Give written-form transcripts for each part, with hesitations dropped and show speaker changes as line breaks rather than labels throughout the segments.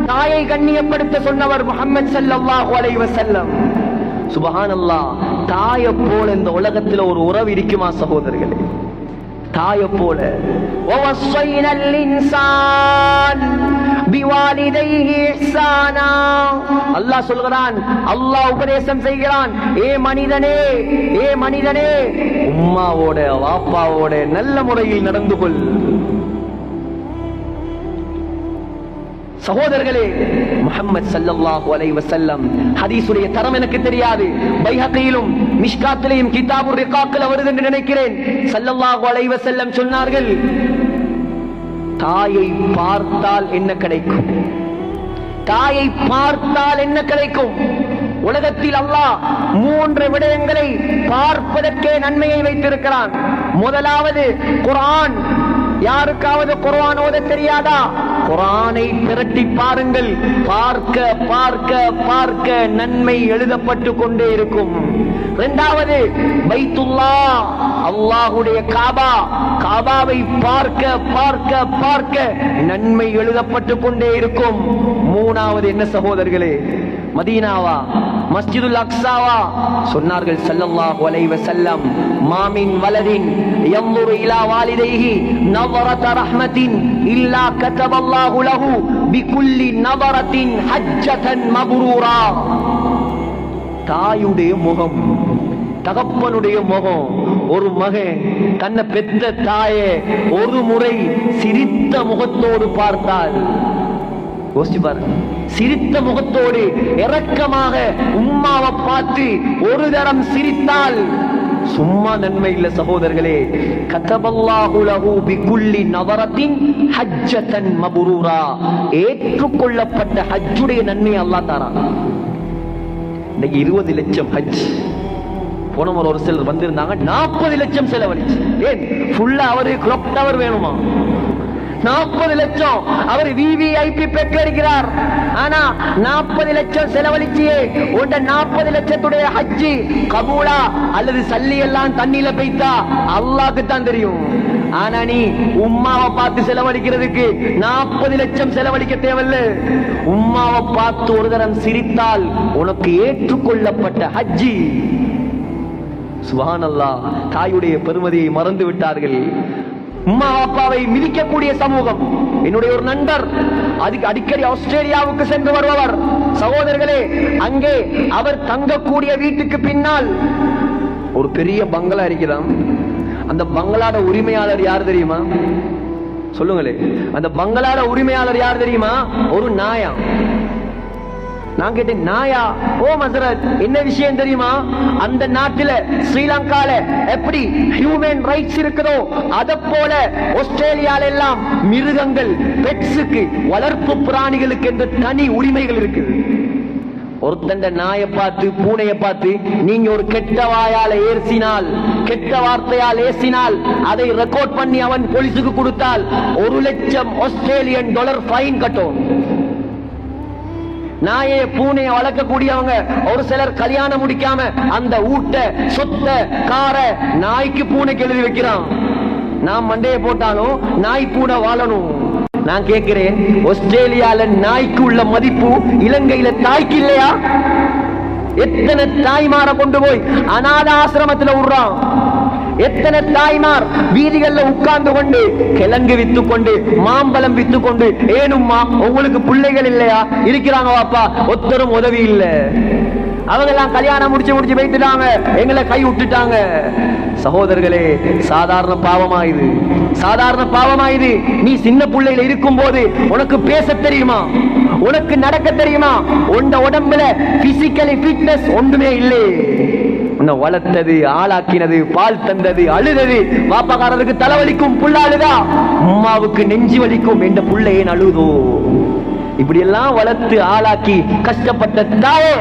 தாயை கண்ணியப்படுத்த சொன்னவர் முஹம்மது ஸல்லல்லாஹு அலைஹி வஸல்லம். சுப்ஹானல்லாஹ், தாயை போல இந்த உலகத்தில் ஒரு உறவு இருக்குமா சகோதரர்களே? தாயை போல. வவஸ்ஸைனல் இன்சான் பிவாலிதைஹி இஹ்சானா. அல்லாஹ் சொல்கிறான், அல்லாஹ் உபதேசம் செய்கிறான், ஏ மனிதனே, ஏ மனிதனே, உம்மாவோட வாப்பாவோட நல்ல முறையில் நடந்து கொள். சகோதரர்களே, முஹம்மது ஸல்லல்லாஹு அலைஹி வஸல்லம் ஹதீஸுடைய தரம் எனக்கு தெரியாது, பைஹகியிலும் மிஷ்காத்திலும் கிதாபுர் ரிகாக்கில் வருது என்று நினைக்கிறேன். ஸல்லல்லாஹு அலைஹி வஸல்லம் சொன்னார்கள், தாயை பார்த்தால் என்ன கிடைக்கும்? தாயை பார்த்தால் என்ன கிடைக்கும்? உலகத்தில் அல்லாஹ் 3 விடயங்களை பார்ப்பதற்கே நன்மையை வைத்திருக்கிறான். முதலாவது குர்ஆன். யாருக்காவது குர்ஆன் ஓத தெரியாதா? குர்ஆனை பிரட்டி பாருங்கள். பார்க்க பார்க்க பார்க்க நன்மை எழுதப்பட்டு கொண்டே இருக்கும். இரண்டாவது பைத்துல்லாஹ், அல்லாஹ்வுடைய காபா. காபாவை பார்க்க பார்க்க பார்க்க நன்மை எழுதப்பட்டு கொண்டே இருக்கும். மூணாவது என்ன சகோதரர்களே? மதீனாவா, மஸ்ஜிதுல் அக்ஸாவா? சொன்னார்கள் ஸல்லல்லாஹு அலைஹி வஸல்லம், மாமின் வலதின் யன்ظுரு இலா வாலிதைஹி நظرة ரஹ்மத்தின் இல்லா கதபல்லாஹு லஹு பிகுல்லி நظرத்தின் ஹஜ்ஜத்தன் மப்ரூரா. தாயுடைய முகம், தகப்பனுடைய முகம். ஒரு மகன் தன்னை பெற்ற தாயை ஒரு முறை சிரித்த முகத்தோடு பார்த்தால், யோசிச்சு பாருங்க, சிரித்த முகத்தோடு இரக்கமாக உம்மாவை பார்த்து ஒரு தரம் சிரித்தால் சும்மா நன்மை இல்ல சகோதரர்களே. கதபல்லாஹு லஹு பிகுல்லி நظرத்தின் ஹஜ்ஜத்தன் மப்ரூரா. ஏற்றுக்கொள்ளப்பட்ட ஹஜ்ஜுடைய நன்மை அல்லாஹ் தரான். இன்னைக்கு 20 லட்சம் ஹஜ். போன முறை ஒரு சிலர் வந்திருந்தாங்க, 40 லட்சம் செலவழிச்சு. ஏன்? ஃபுல்லா அவரு கிராப் டவர் வேணுமா? 40 லட்சம். அவர் விவிஐபி பெற்றிருக்கிறார். ஆனா 40 லட்சம் செலவழிச்சியே உண்ட 40 லட்சத்துடைய ஹஜ்ஜி கபூலா அல்லது சல்லி எல்லாம் தண்ணியில பெய்தா அல்லாஹ்க்கு தான் தெரியும். ஆனா நீ உம்மாவை பார்த்து செலவழிக்கிறதுக்கு 40 லட்சம் செலவழிக்க தேவையில்லை. உம்மாவை பார்த்து ஒரு தரம் சிரித்தால் உனக்கு ஏற்றுக்கொள்ளப்பட்ட ஹஜ்ஜி. சுப்ஹானல்லாஹ், தாயுடைய பெருமதியை மறந்து விட்டார்கள். உம்மா அப்பாவை மிதிக்கக்கூடிய சமூகம். என்னுடைய ஒரு நண்பர் அதுக்கு அடிக்கடி ஆஸ்திரேலியாவுக்கு சென்று வருபவர். சகோதரர்களே, அங்கே அவர் தங்கக்கூடிய வீட்டுக்கு பின்னால் ஒரு பெரிய பங்களா இருக்கிறான். அந்த பங்களாட உரிமையாளர் யார் தெரியுமா? சொல்லுங்களே, அந்த பங்களாட உரிமையாளர் யார் தெரியுமா? ஒரு நாயா. நான் கேட்டேன், நாயா? ஓ மசரத், என்ன விஷயம் தெரியுமா? அந்த நாட்டில ஸ்ரீலங்கால எப்படி ஹியூமன் ரைட்ஸ் இருக்குதோ அத போல ஆஸ்திரேலியால எல்லாம் மிருகங்கள், பெட்ஸுக்கு, வளர்ப்பு பிராணிகளுக்கு என்று தனி உரிமைகள் இருக்குது. ஒருத்தண்ட நாயை பார்த்து, பூனையை பார்த்து நீங்க ஒரு கெட்ட வாயால ஏசினால், கெட்ட வார்த்தையால் ஏசினால் அதை ரெக்கார்ட் பண்ணி அவன் போலீஸுக்கு கொடுத்தால் 1 லட்சம் ஆஸ்திரேலியன் டாலர் ஃபைன் கட்டும். நாயை பூனையை வளர்க்கக்கூடியவங்க ஒரு சிலர் கல்யாணம் முடிக்காம அந்த ஊட்ட, சொத்த, கார நாய்க்கு பூனைக்கு எழுதி வைக்கிறான். நான் மண்டையை போட்டாலும் நாய் பூனை வாழணும். நான் கேட்கிறேன், ஆஸ்திரேலியால நாய்க்கு உள்ள மதிப்பு இலங்கையில தாய்க்கு இல்லையா? எத்தனை தாய்மார கொண்டு போய் அநாத ஆசிரமத்துல விடுறான். எத்தனை தாய்மார் வீதிகள்ல உட்கார்ந்து கொண்டு கிழங்கு வித்து கொண்டு, மாம்பழம் வித்து கொண்டு, ஏனும்மா உங்களுக்கு பிள்ளைகள் இல்லையா? இருக்கிறாங்க வாப்பா, ஒத்தரும் உதவி இல்ல. அவங்க எல்லாம் கல்யாணம் முடிச்சு வைத்துட்டாங்க, எங்களை கை விட்டுட்டாங்க. சகோதரர்களே, சாதாரண பாவமாயுது, சாதாரண பாவமாயுது. நீ சின்ன பிள்ளையில இருக்கும் போது உனக்கு பேச தெரியுமா? உனக்கு நடக்க தெரியுமா? உன்ன உடம்புல பிசிக்கலி ஃபிட்னஸ் ஒன்றுமே இல்லை. உன்னை வளர்த்தது, ஆளாக்கினது, பால் தந்தது, அழுதது. வாப்பக்காரருக்கு தலைவலிக்கும், புள்ள அழுதா. அம்மாவுக்கு நெஞ்சு வலிக்கும், என்ற புள்ள ஏன் அழுதோ? இப்படி எல்லாம் வளர்த்து ஆளாக்கி கஷ்டப்பட்ட தாயே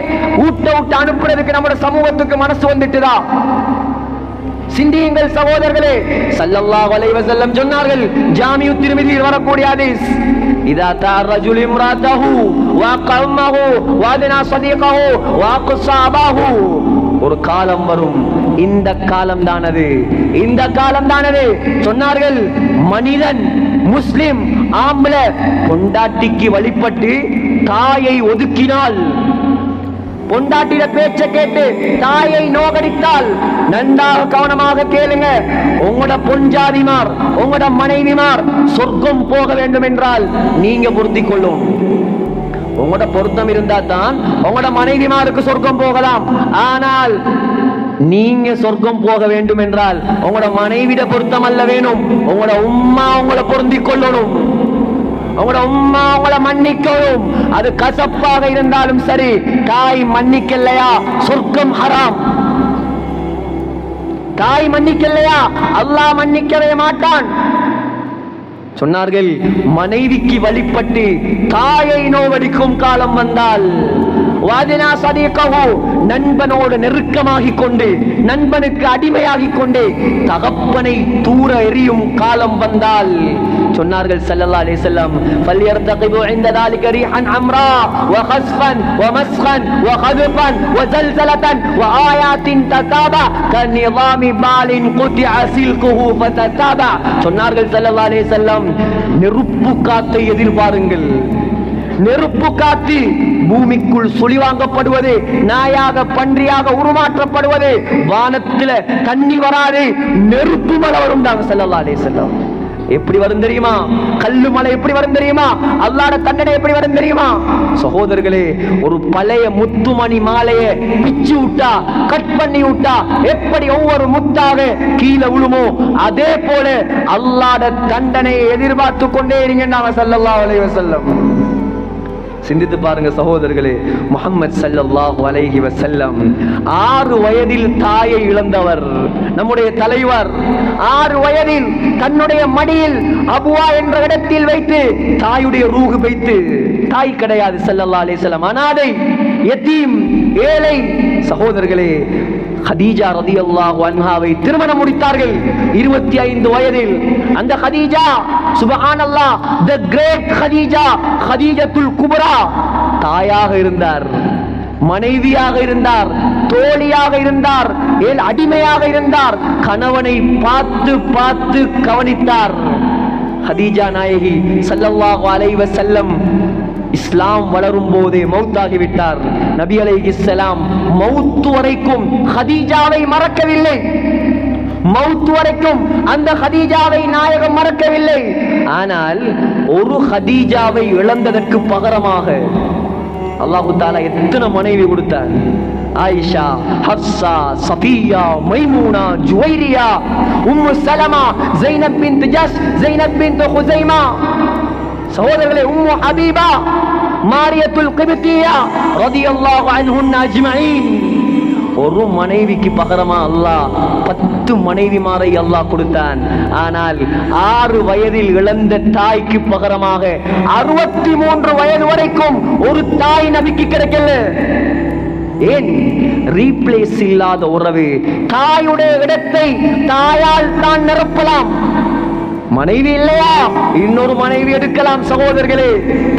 ஊட்ட விட்டு அனுப்புறதுக்கு நம்ம சமூகத்துக்கு மனசு வந்துட்டுதா? சிந்தியுங்கள் சகோதரர்களே. ஸல்லல்லாஹு அலைஹி வஸல்லம் சொன்னார்கள், ஜாமிஉ திர்மிதியில் வரக்கூடிய ஹதீஸ், இதா தஅர்ரஜுல் இம்ராத்தஹு வா கௌமஹு வா அதனா ஸதீகஹு வா குஸாபஹு. ஒரு காலம் வரும், இந்த காலம் தானது, இந்த காலம் தானது. சொன்னார்கள், மனிதன், முஸ்லிம் ஆம்பளை பொண்டாட்டிக்கு வழிபட்டு தாயை ஒதுக்கினால், பொண்டாட்டிட பேச்ச கேட்டு தாயை நோகடித்தால், நன்றாக கவனமாக கேளுங்க, உங்களோட பொஞ்சாதிமார் உங்களோட மனைவிமார் சொர்க்கம் போக வேண்டும் என்றால் நீங்க பொருத்திக் கொள்ளும். உங்களோட பொருத்தம் இருந்தா தான் உங்களோட மனைவிமாருக்கு சொர்க்கம் போகலாம். ஆனால் நீங்க சொர்க்கம் போக வேண்டும் என்றால் உங்களோட மனைவிட பொருத்தம் அல்ல வேணும், உங்களோட உம்மா உங்களை பொருந்திக் கொள்ளணும். உங்களோட உம்மா உங்களை மன்னிக்கணும். அது கசப்பாக இருந்தாலும் சரி, தாய் மன்னிக்கலையா சொர்க்கம் ஹராம். தாய் மன்னிக்கலையா அல்லாஹ் மன்னிக்கவே மாட்டான். சொன்னார்கள், மனைவிக்கு வழிபட்டு தாயை நோவடிக்கும் காலம் வந்தால், நண்பனோடு நெருக்கமாகிக் கொண்டு நண்பனுக்கு அடிமையாகிக் கொண்டு தகப்பனை தூர எறியும் காலம் வந்தால், சொன்னார்கள் ஸல்லல்லாஹு அலைஹி வஸல்லம், ஃபல்யர்தகிபு இன்த ذلك ريحا حمراء وخسفا ومسخا وخذفا وزلزلة وآيات تتابع كنظام بال قطع سلكه فتتابع. சொன்னார்கள் ஸல்லல்லாஹு அலைஹி வஸல்லம், நெருப்பு காத்தை எதிர்பாருங்கள். நெருப்பு காத்து பூமிக்குள் சுழிவாங்கப்படுவது, நாயாக பன்றியாக உருமாற்றப்படுவது, வானத்தில தண்ணி வராது, நெருப்பு மழை வரும். ஸல்லல்லாஹு அலைஹி வஸல்லம் எப்படி வரும் தெரியுமா? கல்லு மலை எப்படி வரும் தெரியுமா? அல்லாஹ்வுடைய தண்டனை எப்படி வரும் தெரியுமா? சகோதரர்களே, ஒரு பழைய முத்துமணி மாலையை பிச்சு விட்டா, கட் பண்ணி விட்டா எப்படி ஒவ்வொரு முத்தாக கீழே விழுமோ, அதே போல அல்லாஹ்வுடைய தண்டனையை எதிர்பார்த்து கொண்டே இருங்க. ஸல்லல்லாஹு அலைஹி வஸல்லம் சிந்தித்து பாருங்க சகோதரர்களே. முஹம்மது ஸல்லல்லாஹு அலைஹி வஸல்லம் 6 வயதில் தாயை இழந்தவர் நம்முடைய தலைவர். 6 வயதில் தன்னுடைய மடியில் அபுவா என்ற இடத்தில் வைத்து தாயுடைய ரூஹு வைத்து, தாய் கிடையாது ஸல்லல்லாஹு அலைஹி வஸல்லம், அனாதை, யதீம், ஏழை. சகோதரர்களே, ஹதீஜா ரலியல்லாஹு அன்ஹாவை திருமணம் முடித்தார்கள் 25 வயதில். அந்த ஹதீஜா, சுப்ஹானல்லாஹ், தி கிரேட் ஹதீஜா, ஹதீஜத்துல் குப்ரா, தாயாக இருந்தார், மனைவியாக இருந்தார், தோழியாக இருந்தார், அடிமையாக இருந்தார், கணவனை பார்த்து பார்த்து கவனித்தார். ஹதீஜா நாயகி ஸல்லல்லாஹு அலைஹி வஸல்லம் இஸ்லாம் வளரும் போதே மௌத்தாகிவிட்டார். நபி அலைஹிஸ்ஸலாம் மௌத்து வரைக்கும் ஹதீஜாவை மறக்கவில்லை. மௌத்து வரைக்கும் அந்த ஹதீஜாவை நாயகம் மறக்கவில்லை. ஆனால் ஒரு ஹதீஜாவை இழந்ததற்கு பகரமாக அல்லாஹ் தஆலா எத்தனை மனைவி கொடுத்தார்? ஆயிஷா, ஹப்ஸா, சஃபியா, மைமூனா, ஜுவைரியா, உம்மு சலமா, ஸைனப் பின்த் ஜஸ், ஸைனப் பின்த் ஹுஸைமா. சகோதரர்களே, உம்மு ஹபீபா, மாரியத்துல் கிப்தியா ரலியல்லாஹு அன்ஹுன்னா அஜ்மஈன். ஒரு மனைவிக்கு பகரமா அல்லாஹ் 10 மனைவிமாரை அல்லாஹ் கொடுத்தான். ஆனால் 6 வயதில் இழந்த தாய்க்கு பகரமாக 63 வயது வரைக்கும் ஒரு தாய் நபிக்கு கிடைக்கல. ஏன்? ரீப்ளேஸ் இல்லாத உறவு. தாயுடைய இடத்தை தாயால் தான் நிரப்பலாம். மனைவி இல்லையா, இன்னொரு மனைவி எடுக்கலாம். சகோதரர்களே,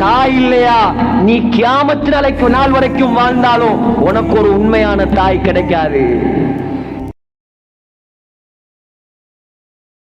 தாய் இல்லையா, நீ கியாமத் நாள் வரைக்கும் வாழ்ந்தாலும் உனக்கு ஒரு உண்மையான தாய் கிடைக்காது.